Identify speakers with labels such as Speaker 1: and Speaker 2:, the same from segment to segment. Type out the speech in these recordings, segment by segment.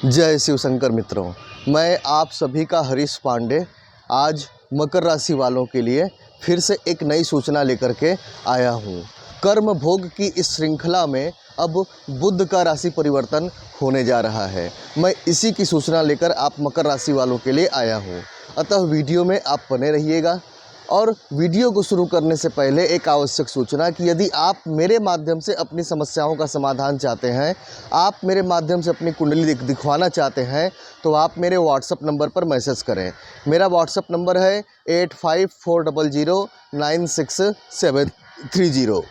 Speaker 1: जय शिव शंकर मित्रों, मैं आप सभी का हरीश पांडे आज मकर राशि वालों के लिए फिर से एक नई सूचना लेकर के आया हूँ। कर्म भोग की इस श्रृंखला में अब बुध का राशि परिवर्तन होने जा रहा है। मैं इसी की सूचना लेकर आप मकर राशि वालों के लिए आया हूँ। अतः वीडियो में आप बने रहिएगा। और वीडियो को शुरू करने से पहले एक आवश्यक सूचना कि यदि आप मेरे माध्यम से अपनी समस्याओं का समाधान चाहते हैं, आप मेरे माध्यम से अपनी कुंडली दिखवाना चाहते हैं, तो आप मेरे व्हाट्सअप नंबर पर मैसेज करें। मेरा व्हाट्सअप नंबर है 8540096730।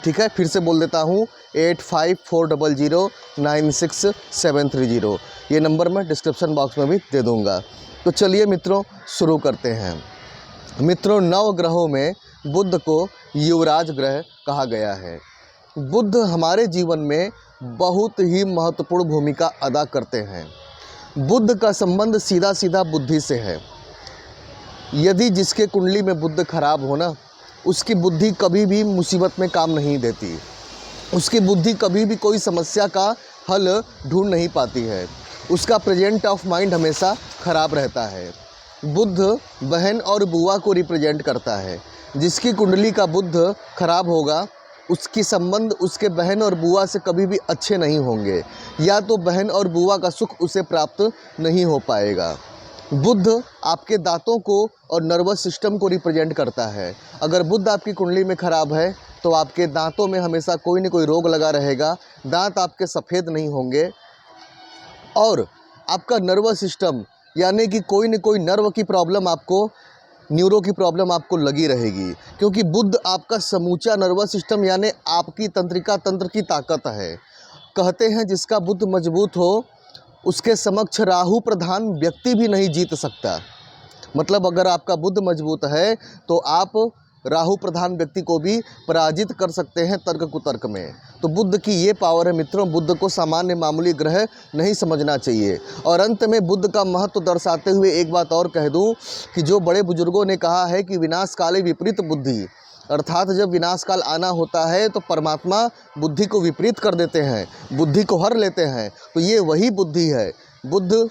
Speaker 1: ठीक है, फिर से बोल देता हूँ 8540096730। ये नंबर मैं डिस्क्रिप्शन बॉक्स में भी दे दूँगा। तो चलिए मित्रों, शुरू करते हैं। मित्रों, 9 ग्रहों में बुध को युवराज ग्रह कहा गया है। बुध हमारे जीवन में बहुत ही महत्वपूर्ण भूमिका अदा करते हैं। बुध का संबंध सीधा सीधा बुद्धि से है। यदि जिसके कुंडली में बुध खराब हो ना, उसकी बुद्धि कभी भी मुसीबत में काम नहीं देती। उसकी बुद्धि कभी भी कोई समस्या का हल ढूंढ नहीं पाती है। उसका प्रेजेंट ऑफ माइंड हमेशा खराब रहता है। बुध बहन और बुआ को रिप्रेजेंट करता है। जिसकी कुंडली का बुध खराब होगा, उसकी संबंध उसके बहन और बुआ से कभी भी अच्छे नहीं होंगे, या तो बहन और बुआ का सुख उसे प्राप्त नहीं हो पाएगा। बुध आपके दांतों को और नर्वस सिस्टम को रिप्रेजेंट करता है। अगर बुध आपकी कुंडली में खराब है तो आपके दांतों में हमेशा कोई न कोई रोग लगा रहेगा, दांत आपके सफ़ेद नहीं होंगे, और आपका नर्वस सिस्टम यानी कि कोई न कोई नर्व की प्रॉब्लम आपको, न्यूरो की प्रॉब्लम आपको लगी रहेगी। क्योंकि बुध आपका समूचा नर्वस सिस्टम यानी आपकी तंत्रिका तंत्र की ताकत है। कहते हैं जिसका बुध मजबूत हो उसके समक्ष राहु प्रधान व्यक्ति भी नहीं जीत सकता। मतलब अगर आपका बुध मजबूत है तो आप राहु प्रधान व्यक्ति को भी पराजित कर सकते हैं तर्क कुतर्क में। तो बुध की ये पावर है मित्रों। बुध को सामान्य मामूली ग्रह नहीं समझना चाहिए। और अंत में बुध का महत्व दर्शाते हुए एक बात और कह दूं कि जो बड़े बुजुर्गों ने कहा है कि विनाश काले विपरीत बुद्धि, अर्थात जब विनाश काल आना होता है तो परमात्मा बुद्धि को विपरीत कर देते हैं, बुद्धि को हर लेते हैं। तो ये वही बुद्धि है। बुध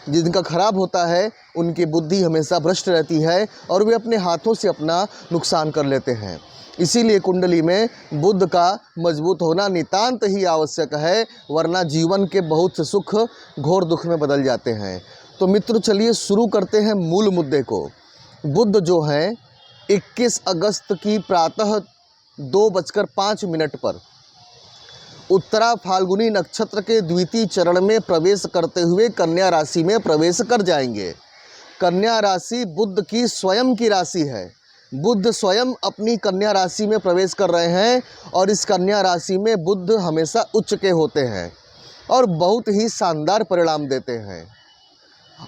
Speaker 1: जिनका खराब होता है उनकी बुद्धि हमेशा भ्रष्ट रहती है और वे अपने हाथों से अपना नुकसान कर लेते हैं। इसीलिए कुंडली में बुध का मजबूत होना नितांत ही आवश्यक है, वरना जीवन के बहुत से सुख घोर दुख में बदल जाते हैं। तो मित्र चलिए शुरू करते हैं मूल मुद्दे को। बुध जो हैं 21 अगस्त की प्रातः 2:05 पर उत्तरा फाल्गुनी नक्षत्र के द्वितीय चरण में प्रवेश करते हुए कन्या राशि में प्रवेश कर जाएंगे। कन्या राशि बुध की स्वयं की राशि है। बुध स्वयं अपनी कन्या राशि में प्रवेश कर रहे हैं और इस कन्या राशि में बुध हमेशा उच्च के होते हैं और बहुत ही शानदार परिणाम देते हैं।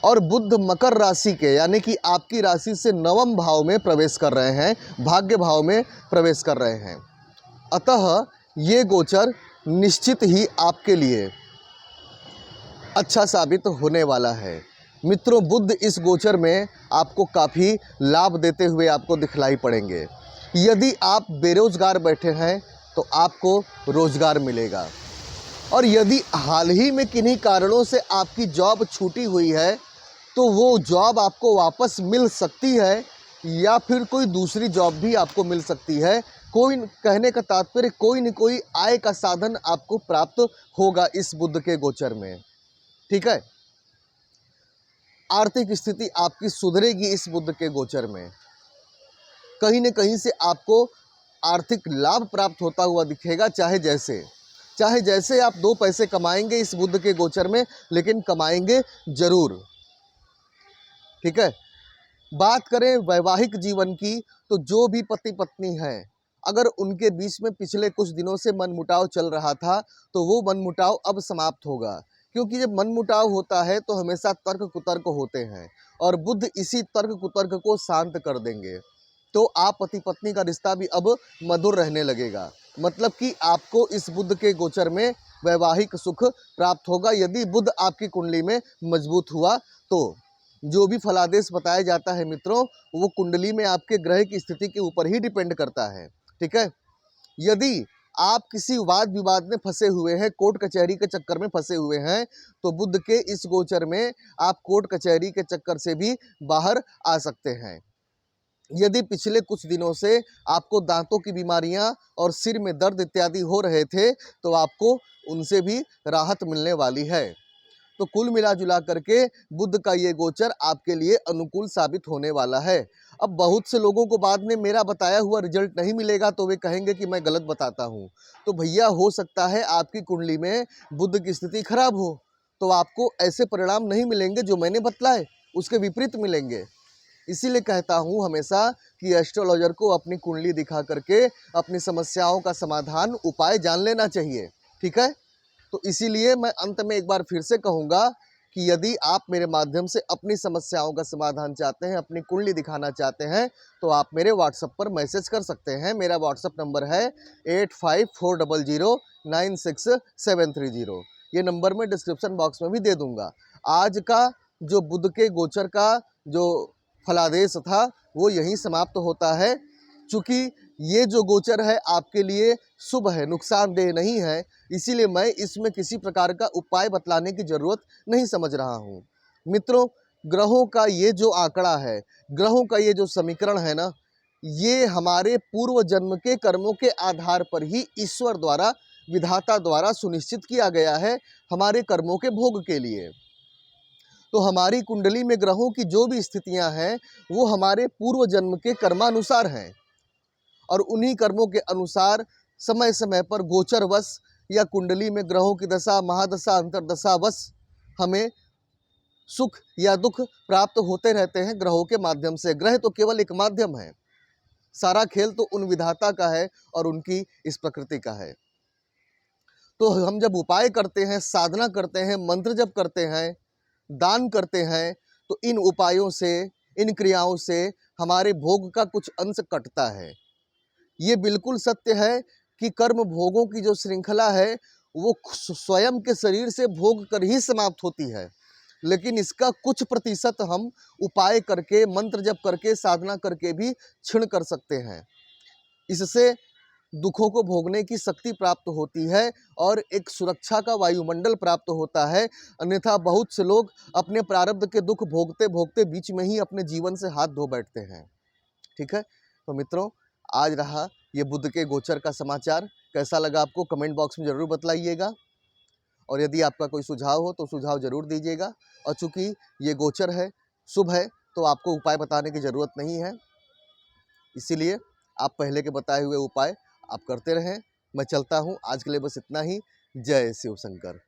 Speaker 1: और बुध मकर राशि के यानी कि आपकी राशि से 9वें भाव में प्रवेश कर रहे हैं, भाग्य भाव में प्रवेश कर रहे हैं। अतः ये गोचर निश्चित ही आपके लिए अच्छा साबित होने वाला है। मित्रों, बुध इस गोचर में आपको काफ़ी लाभ देते हुए आपको दिखलाई पड़ेंगे। यदि आप बेरोजगार बैठे हैं तो आपको रोजगार मिलेगा, और यदि हाल ही में किन्हीं कारणों से आपकी जॉब छूटी हुई है तो वो जॉब आपको वापस मिल सकती है, या फिर कोई दूसरी जॉब भी आपको मिल सकती है। कोई, कहने का तात्पर्य कोई न कोई आय का साधन आपको प्राप्त होगा इस बुध के गोचर में। ठीक है, आर्थिक स्थिति आपकी सुधरेगी इस बुध के गोचर में। कहीं न कहीं से आपको आर्थिक लाभ प्राप्त होता हुआ दिखेगा, चाहे जैसे आप 2 पैसे कमाएंगे इस बुध के गोचर में, लेकिन कमाएंगे जरूर। ठीक है, बात करें वैवाहिक जीवन की तो जो भी पति पत्नी हैं, अगर उनके बीच में पिछले कुछ दिनों से मनमुटाव चल रहा था तो वो मनमुटाव अब समाप्त होगा। क्योंकि जब मनमुटाव होता है तो हमेशा तर्क कुतर्क होते हैं और बुध इसी तर्क कुतर्क को शांत कर देंगे। तो आप पति पत्नी का रिश्ता भी अब मधुर रहने लगेगा। मतलब कि आपको इस बुध के गोचर में वैवाहिक सुख प्राप्त होगा यदि बुध आपकी कुंडली में मजबूत हुआ तो। जो भी फलादेश बताया जाता है मित्रों, वो कुंडली में आपके ग्रह की स्थिति के ऊपर ही डिपेंड करता है। ठीक है, यदि आप किसी वाद विवाद में फंसे हुए हैं, कोर्ट कचहरी के चक्कर में फंसे हुए हैं, तो बुध के इस गोचर में आप कोर्ट कचहरी के चक्कर से भी बाहर आ सकते हैं। यदि पिछले कुछ दिनों से आपको दांतों की बीमारियां और सिर में दर्द इत्यादि हो रहे थे, तो आपको उनसे भी राहत मिलने वाली है। तो कुल मिला जुला करके बुध का ये गोचर आपके लिए अनुकूल साबित होने वाला है। अब बहुत से लोगों को बाद में मेरा बताया हुआ रिजल्ट नहीं मिलेगा, तो वे कहेंगे कि मैं गलत बताता हूँ। तो भैया, हो सकता है आपकी कुंडली में बुध की स्थिति खराब हो, तो आपको ऐसे परिणाम नहीं मिलेंगे जो मैंने बतलाए, उसके विपरीत मिलेंगे। इसीलिए कहता हूँ हमेशा कि एस्ट्रोलॉजर को अपनी कुंडली दिखा करके अपनी समस्याओं का समाधान, उपाय जान लेना चाहिए। ठीक है? तो इसीलिए मैं अंत में एक बार फिर से कहूँगा कि यदि आप मेरे माध्यम से अपनी समस्याओं का समाधान चाहते हैं, अपनी कुंडली दिखाना चाहते हैं, तो आप मेरे व्हाट्सएप पर मैसेज कर सकते हैं। मेरा व्हाट्सएप नंबर है 8540096730। ये नंबर मैं डिस्क्रिप्शन बॉक्स में भी दे दूँगा। आज का जो बुध के गोचर का जो फलादेश था वो यहीं समाप्त होता है। चूँकि ये जो गोचर है आपके लिए शुभ है, नुकसानदेह नहीं है, इसीलिए मैं इसमें किसी प्रकार का उपाय बतलाने की ज़रूरत नहीं समझ रहा हूँ। मित्रों, ग्रहों का ये जो आंकड़ा है, ग्रहों का ये जो समीकरण है ना, ये हमारे पूर्व जन्म के कर्मों के आधार पर ही ईश्वर द्वारा, विधाता द्वारा सुनिश्चित किया गया है हमारे कर्मों के भोग के लिए। तो हमारी कुंडली में ग्रहों की जो भी स्थितियां हैं वो हमारे पूर्व जन्म के कर्मानुसार हैं, और उन्हीं कर्मों के अनुसार समय समय पर गोचरवश या कुंडली में ग्रहों की दशा, महादशा, अंतर्दशावश हमें सुख या दुख प्राप्त होते रहते हैं ग्रहों के माध्यम से। ग्रह तो केवल एक माध्यम है, सारा खेल तो उन विधाता का है और उनकी इस प्रकृति का है। तो हम जब उपाय करते हैं, साधना करते हैं, मंत्र जप करते हैं, दान करते हैं, तो इन उपायों से, इन क्रियाओं से हमारे भोग का कुछ अंश कटता है। ये बिल्कुल सत्य है कि कर्म भोगों की जो श्रृंखला है वो स्वयं के शरीर से भोग कर ही समाप्त होती है, लेकिन इसका कुछ प्रतिशत हम उपाय करके, मंत्र जप करके, साधना करके भी क्षीण कर सकते हैं। इससे दुखों को भोगने की शक्ति प्राप्त होती है और एक सुरक्षा का वायुमंडल प्राप्त होता है। अन्यथा बहुत से लोग अपने प्रारब्ध के दुख भोगते भोगते बीच में ही अपने जीवन से हाथ धो बैठते हैं। ठीक है? तो मित्रों, आज रहा ये बुध के गोचर का समाचार। कैसा लगा आपको कमेंट बॉक्स में ज़रूर बतलाइएगा, और यदि आपका कोई सुझाव हो तो सुझाव ज़रूर दीजिएगा। और चूँकि ये गोचर है, शुभ है, तो आपको उपाय बताने की ज़रूरत नहीं है, इसीलिए आप पहले के बताए हुए उपाय आप करते रहें। मैं चलता हूँ, आज के लिए बस इतना ही। जय शिव शंकर।